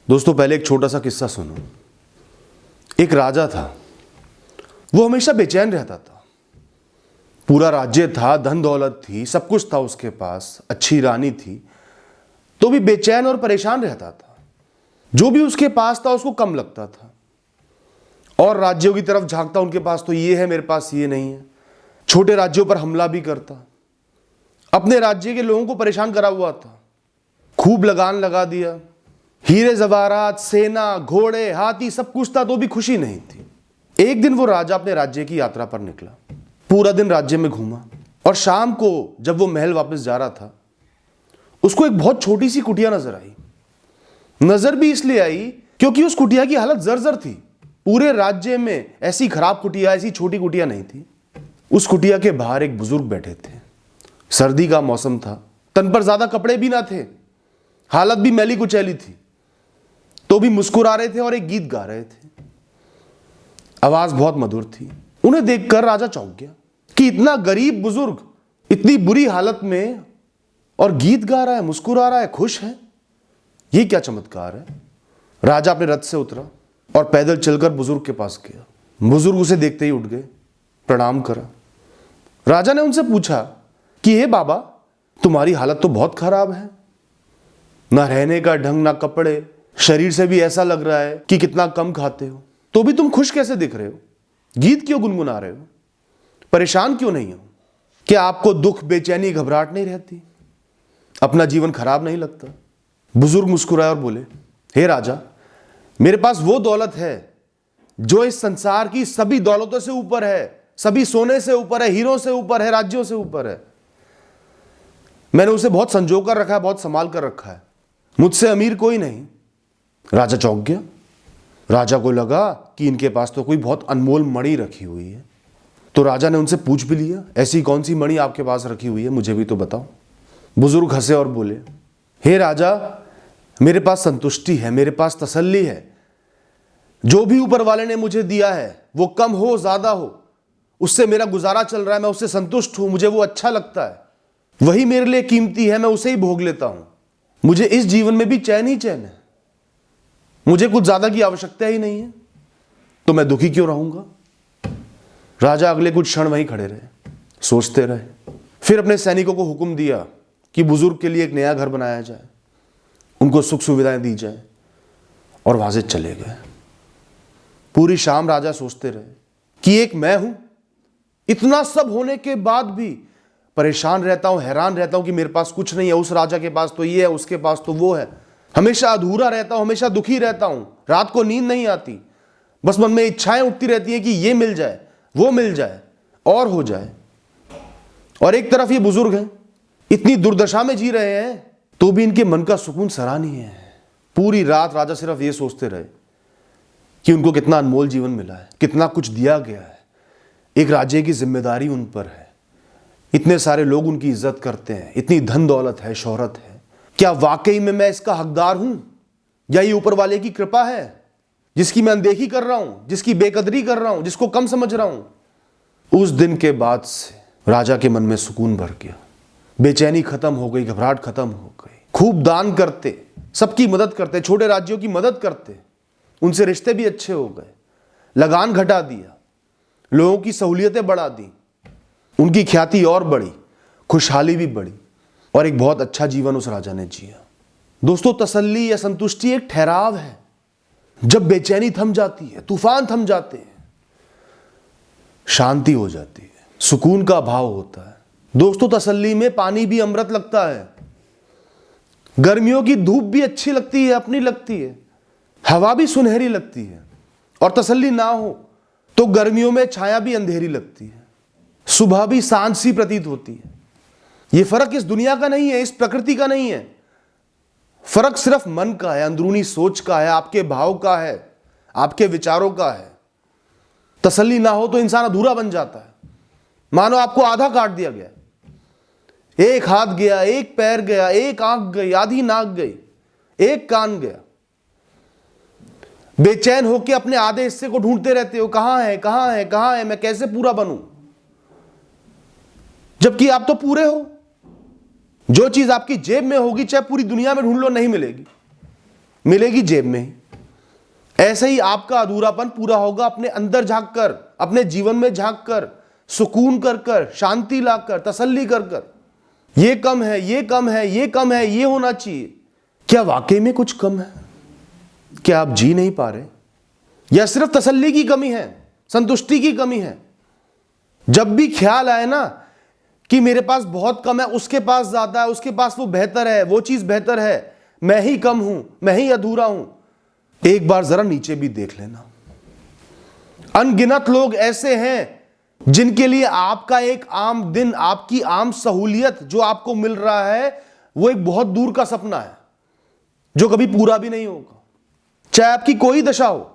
दोस्तों पहले एक छोटा सा किस्सा सुनो। एक राजा था, वो हमेशा बेचैन रहता था। पूरा राज्य था, धन दौलत थी, सब कुछ था उसके पास, अच्छी रानी थी, तो भी बेचैन और परेशान रहता था। जो भी उसके पास था उसको कम लगता था और राज्यों की तरफ झांकता, उनके पास तो ये है, मेरे पास ये नहीं है। छोटे राज्यों पर हमला भी करता, अपने राज्य के लोगों को परेशान करा हुआ था। खूब लगान लगा दिया, हीरे जवाहरात, सेना, घोड़े, हाथी, सब कुछ था, तो भी खुशी नहीं थी। एक दिन वो राजा अपने राज्य की यात्रा पर निकला, पूरा दिन राज्य में घूमा और शाम को जब वो महल वापस जा रहा था, उसको एक बहुत छोटी सी कुटिया नजर आई। नजर भी इसलिए आई क्योंकि उस कुटिया की हालत जर्जर थी। पूरे राज्य में ऐसी खराब कुटिया, ऐसी छोटी कुटिया नहीं थी। उस कुटिया के बाहर एक बुजुर्ग बैठे थे। सर्दी का मौसम था, तन पर ज्यादा कपड़े भी ना थे, हालत भी मैली कुचैली थी, तो भी मुस्कुरा रहे थे और एक गीत गा रहे थे। आवाज बहुत मधुर थी। उन्हें देखकर राजा चौंक गया कि इतना गरीब बुजुर्ग इतनी बुरी हालत में और गीत गा रहा है, मुस्कुरा रहा है, खुश है, ये क्या चमत्कार है। राजा अपने रथ से उतरा और पैदल चलकर बुजुर्ग के पास गया। बुजुर्ग उसे देखते ही उठ गए, प्रणाम करा। राजा ने उनसे पूछा कि हे बाबा, तुम्हारी हालत तो बहुत खराब है, ना रहने का ढंग, ना कपड़े, शरीर से भी ऐसा लग रहा है कि कितना कम खाते हो, तो भी तुम खुश कैसे दिख रहे हो? गीत क्यों गुनगुना रहे हो? परेशान क्यों नहीं हो? क्या आपको दुख, बेचैनी, घबराहट नहीं रहती? अपना जीवन खराब नहीं लगता? बुजुर्ग मुस्कुराए और बोले, हे राजा, मेरे पास वो दौलत है जो इस संसार की सभी दौलतों से ऊपर है, सभी सोने से ऊपर है, हीरों से ऊपर है, राज्यों से ऊपर है। मैंने उसे बहुत संजो कर रखा है, बहुत संभाल कर रखा है। मुझसे अमीर कोई नहीं। राजा चौंक गया। राजा को लगा कि इनके पास तो कोई बहुत अनमोल मणि रखी हुई है। तो राजा ने उनसे पूछ भी लिया, ऐसी कौन सी मणि आपके पास रखी हुई है, मुझे भी तो बताओ। बुजुर्ग हंसे और बोले, हे राजा, मेरे पास संतुष्टि है, मेरे पास तसल्ली है। जो भी ऊपर वाले ने मुझे दिया है, वो कम हो ज्यादा हो, उससे मेरा गुजारा चल रहा है, मैं उससे संतुष्ट हूं, मुझे वो अच्छा लगता है, वही मेरे लिए कीमती है, मैं उसे ही भोग लेता हूं। मुझे इस जीवन में भी चैन ही चैन है, मुझे कुछ ज्यादा की आवश्यकता ही नहीं है, तो मैं दुखी क्यों रहूंगा। राजा अगले कुछ क्षण वहीं खड़े रहे, सोचते रहे। फिर अपने सैनिकों को हुक्म दिया कि बुजुर्ग के लिए एक नया घर बनाया जाए, उनको सुख सुविधाएं दी जाए, और वहां से चले गए। पूरी शाम राजा सोचते रहे कि एक मैं हूं, इतना सब होने के बाद भी परेशान रहता हूं, हैरान रहता हूं कि मेरे पास कुछ नहीं है। उस राजा के पास तो ये है, उसके पास तो वो है। हमेशा अधूरा रहता हूं, हमेशा दुखी रहता हूं, रात को नींद नहीं आती, बस मन में इच्छाएं उठती रहती है कि ये मिल जाए, वो मिल जाए, और हो जाए। और एक तरफ ये बुजुर्ग हैं, इतनी दुर्दशा में जी रहे हैं, तो भी इनके मन का सुकून सराहनीय है। पूरी रात राजा सिर्फ ये सोचते रहे कि उनको कितना अनमोल जीवन मिला है, कितना कुछ दिया गया है, एक राज्य की जिम्मेदारी उन पर है, इतने सारे लोग उनकी इज्जत करते हैं, इतनी धन दौलत है, शोहरत है। क्या वाकई में मैं इसका हकदार हूं, या ये ऊपर वाले की कृपा है जिसकी मैं अनदेखी कर रहा हूं, जिसकी बेकदरी कर रहा हूं, जिसको कम समझ रहा हूं। उस दिन के बाद से राजा के मन में सुकून भर गया, बेचैनी खत्म हो गई, घबराहट खत्म हो गई। खूब दान करते, सबकी मदद करते, छोटे राज्यों की मदद करते, उनसे रिश्ते भी अच्छे हो गए, लगान घटा दिया, लोगों की सहूलियतें बढ़ा दी, उनकी ख्याति और बढ़ी, खुशहाली भी बढ़ी, और एक बहुत अच्छा जीवन उस राजा ने जिया। दोस्तों, तसल्ली या संतुष्टि एक ठहराव है। जब बेचैनी थम जाती है, तूफान थम जाते हैं, शांति हो जाती है, सुकून का भाव होता है। दोस्तों, तसल्ली में पानी भी अमृत लगता है, गर्मियों की धूप भी अच्छी लगती है, अपनी लगती है, हवा भी सुनहरी लगती है, और तसल्ली ना हो तो गर्मियों में छाया भी अंधेरी लगती है, सुबह भी सांझ सी प्रतीत होती है। यह फर्क इस दुनिया का नहीं है, इस प्रकृति का नहीं है, फर्क सिर्फ मन का है, अंदरूनी सोच का है, आपके भाव का है, आपके विचारों का है। तसल्ली ना हो तो इंसान अधूरा बन जाता है, मानो आपको आधा काट दिया गया, एक हाथ गया, एक पैर गया, एक आंख गई, आधी नाक गई, एक कान गया। बेचैन होकर अपने आधे हिस्से को ढूंढते रहते हो, कहां है, कहां है, कहां है, मैं कैसे पूरा बनूं, जबकि आप तो पूरे हो। जो चीज आपकी जेब में होगी, चाहे पूरी दुनिया में ढूंढ लो, नहीं मिलेगी। मिलेगी जेब में ही। ऐसे ही आपका अधूरापन पूरा होगा अपने अंदर झांक कर, अपने जीवन में झांक कर, सुकून कर कर, शांति लाकर, तसल्ली कर कर। ये कम है, ये कम है, ये कम है, ये होना चाहिए। क्या वाकई में कुछ कम है? क्या आप जी नहीं पा रहे? या सिर्फ तसल्ली की कमी है, संतुष्टि की कमी है? जब भी ख्याल आए ना कि मेरे पास बहुत कम है, उसके पास ज्यादा है, उसके पास वो बेहतर है, वो चीज बेहतर है, मैं ही कम हूं, मैं ही अधूरा हूं, एक बार जरा नीचे भी देख लेना। अनगिनत लोग ऐसे हैं जिनके लिए आपका एक आम दिन, आपकी आम सहूलियत जो आपको मिल रहा है, वो एक बहुत दूर का सपना है जो कभी पूरा भी नहीं होगा। चाहे आपकी कोई दशा हो,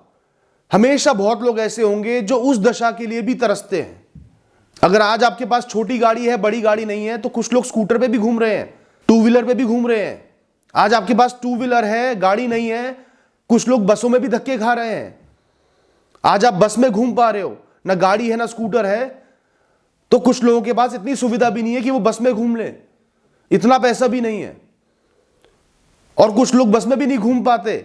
हमेशा बहुत लोग ऐसे होंगे जो उस दशा के लिए भी तरसते हैं। अगर आज आपके पास छोटी गाड़ी है, बड़ी गाड़ी नहीं है, तो कुछ लोग स्कूटर पे भी घूम रहे हैं, टू व्हीलर पे भी घूम रहे हैं। आज आपके पास टू व्हीलर है, गाड़ी नहीं है, कुछ लोग बसों में भी धक्के खा रहे हैं। आज आप बस में घूम पा रहे हो, ना गाड़ी है ना स्कूटर है, तो कुछ लोगों के पास इतनी सुविधा भी नहीं है कि वो बस में घूम ले, इतना पैसा भी नहीं है। और कुछ लोग बस में भी नहीं घूम पाते,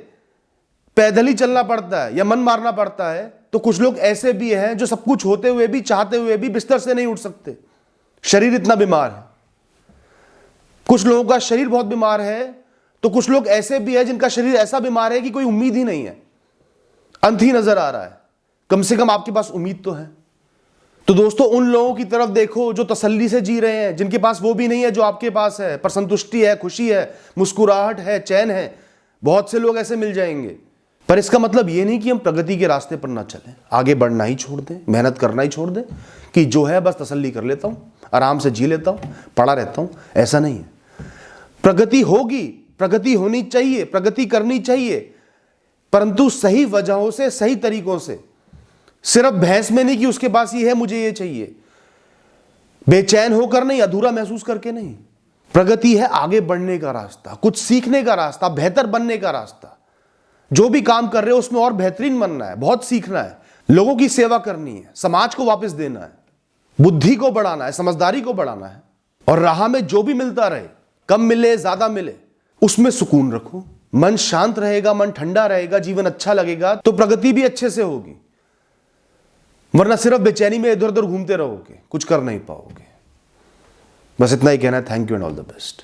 पैदल ही चलना पड़ता है या मन मारना पड़ता है। तो कुछ लोग ऐसे भी हैं जो सब कुछ होते हुए भी, चाहते हुए भी बिस्तर से नहीं उठ सकते, शरीर इतना बीमार है। कुछ लोगों का शरीर बहुत बीमार है, तो कुछ लोग ऐसे भी हैं जिनका शरीर ऐसा बीमार है कि कोई उम्मीद ही नहीं है, अंत ही नजर आ रहा है। कम से कम आपके पास उम्मीद तो है। तो दोस्तों, उन लोगों की तरफ देखो जो तसल्ली से जी रहे हैं, जिनके पास वो भी नहीं है जो आपके पास है, पर संतुष्टि है, खुशी है, मुस्कुराहट है, चैन है। बहुत से लोग ऐसे मिल जाएंगे। पर इसका मतलब ये नहीं कि हम प्रगति के रास्ते पर ना चलें, आगे बढ़ना ही छोड़ दें, मेहनत करना ही छोड़ दें कि जो है बस तसल्ली कर लेता हूं, आराम से जी लेता हूं, पड़ा रहता हूं। ऐसा नहीं है। प्रगति होगी, प्रगति होनी चाहिए, प्रगति करनी चाहिए, परंतु सही वजहों से, सही तरीकों से। सिर्फ बहस में नहीं कि उसके पास ये है मुझे ये चाहिए, बेचैन होकर नहीं, अधूरा महसूस करके नहीं। प्रगति है आगे बढ़ने का रास्ता, कुछ सीखने का रास्ता, बेहतर बनने का रास्ता। जो भी काम कर रहे हो उसमें और बेहतरीन बनना है, बहुत सीखना है, लोगों की सेवा करनी है, समाज को वापस देना है, बुद्धि को बढ़ाना है, समझदारी को बढ़ाना है। और राह में जो भी मिलता रहे, कम मिले ज्यादा मिले, उसमें सुकून रखो। मन शांत रहेगा, मन ठंडा रहेगा, जीवन अच्छा लगेगा, तो प्रगति भी अच्छे से होगी। वरना सिर्फ बेचैनी में इधर उधर घूमते रहोगे, कुछ कर नहीं पाओगे। बस इतना ही कहना है। Thank you and all the best.